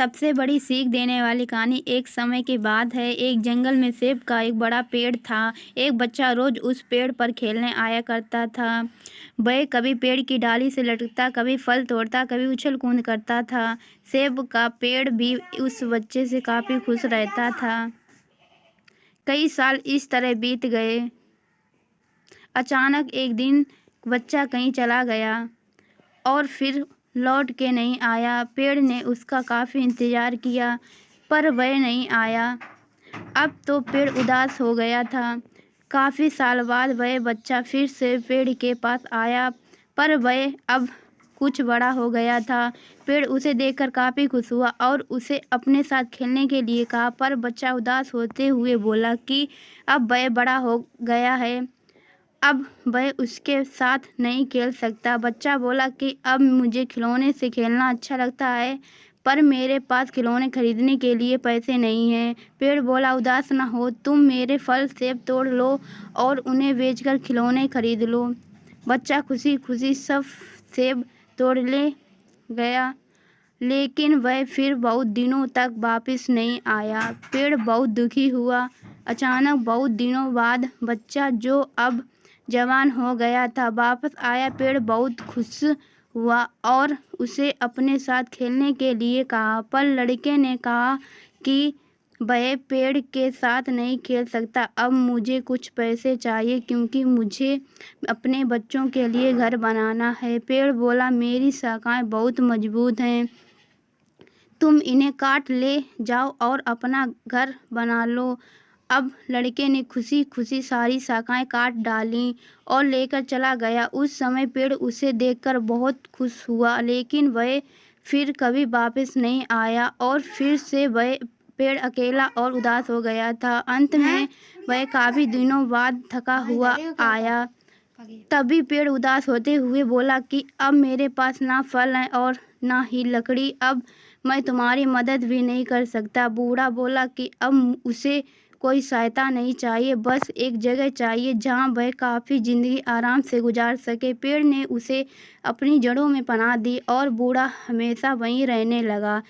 सबसे बड़ी सीख देने वाली कहानी एक समय की बात है। एक जंगल में सेब का एक बड़ा पेड़ था। एक बच्चा रोज उस पेड़ पर खेलने आया करता था। वह कभी पेड़ की डाली से लटकता, कभी फल तोड़ता, कभी उछल कूद करता था। सेब का पेड़ भी उस बच्चे से काफी खुश रहता था। कई साल इस तरह बीत गए। अचानक एक दिन बच्चा कहीं चला गया और फिर लौट के नहीं आया। पेड़ ने उसका काफ़ी इंतज़ार किया पर वह नहीं आया। अब तो पेड़ उदास हो गया था। काफ़ी साल बाद वह बच्चा फिर से पेड़ के पास आया पर वह अब कुछ बड़ा हो गया था। पेड़ उसे देखकर काफ़ी खुश हुआ और उसे अपने साथ खेलने के लिए कहा, पर बच्चा उदास होते हुए बोला कि अब वह बड़ा हो गया है, अब वह उसके साथ नहीं खेल सकता। बच्चा बोला कि अब मुझे खिलौने से खेलना अच्छा लगता है पर मेरे पास खिलौने खरीदने के लिए पैसे नहीं हैं। पेड़ बोला, उदास न हो, तुम मेरे फल सेब तोड़ लो और उन्हें बेचकर खिलौने खरीद लो। बच्चा खुशी खुशी सब सेब तोड़ ले गया लेकिन वह फिर बहुत दिनों तक वापस नहीं आया। पेड़ बहुत दुखी हुआ। अचानक बहुत दिनों बाद बच्चा, जो अब जवान हो गया था, वापस आया। पेड़ बहुत खुश हुआ और उसे अपने साथ खेलने के लिए कहा, पर लड़के ने कहा कि वह पेड़ के साथ नहीं खेल सकता। अब मुझे कुछ पैसे चाहिए क्योंकि मुझे अपने बच्चों के लिए घर बनाना है। पेड़ बोला, मेरी शाखाएं बहुत मजबूत हैं, तुम इन्हें काट ले जाओ और अपना घर बना लो। अब लड़के ने खुशी खुशी सारी शाखाएं काट डालीं और लेकर चला गया। उस समय पेड़ उसे देखकर बहुत खुश हुआ लेकिन वह फिर कभी वापस नहीं आया और फिर से वह पेड़ अकेला और उदास हो गया था। अंत में वह काफी दिनों बाद थका हुआ आया। तभी पेड़ उदास होते हुए बोला कि अब मेरे पास ना फल है और ना ही लकड़ी, अब मैं तुम्हारी मदद भी नहीं कर सकता। बूढ़ा बोला कि अब उसे कोई सहायता नहीं चाहिए, बस एक जगह चाहिए जहाँ वह काफ़ी ज़िंदगी आराम से गुजार सके। पेड़ ने उसे अपनी जड़ों में पनाह दी और बूढ़ा हमेशा वहीं रहने लगा।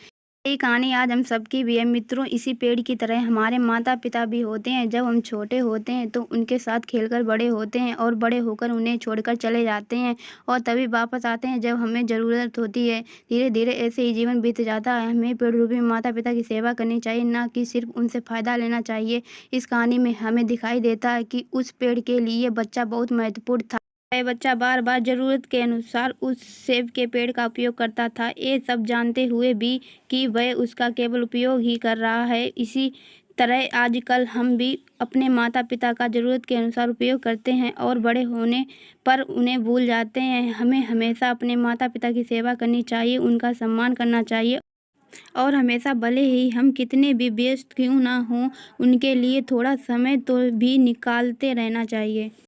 ये कहानी आज हम सबकी भी है मित्रों। इसी पेड़ की तरह हमारे माता पिता भी होते हैं। जब हम छोटे होते हैं तो उनके साथ खेलकर बड़े होते हैं और बड़े होकर उन्हें छोड़कर चले जाते हैं और तभी वापस आते हैं जब हमें ज़रूरत होती है। धीरे धीरे ऐसे ही जीवन बीत जाता है। हमें पेड़ रूपी माता पिता की सेवा करनी चाहिए, ना कि सिर्फ उनसे फ़ायदा लेना चाहिए। इस कहानी में हमें दिखाई देता है कि उस पेड़ के लिए बच्चा बहुत महत्वपूर्ण था। वह बच्चा बार बार ज़रूरत के अनुसार उस सेब के पेड़ का उपयोग करता था, ये सब जानते हुए भी कि वह उसका केवल उपयोग ही कर रहा है। इसी तरह आजकल हम भी अपने माता पिता का ज़रूरत के अनुसार उपयोग करते हैं और बड़े होने पर उन्हें भूल जाते हैं। हमें हमेशा अपने माता पिता की सेवा करनी चाहिए, उनका सम्मान करना चाहिए और हमेशा भले ही हम कितने भी व्यस्त क्यों ना हों, उनके लिए थोड़ा समय तो भी निकालते रहना चाहिए।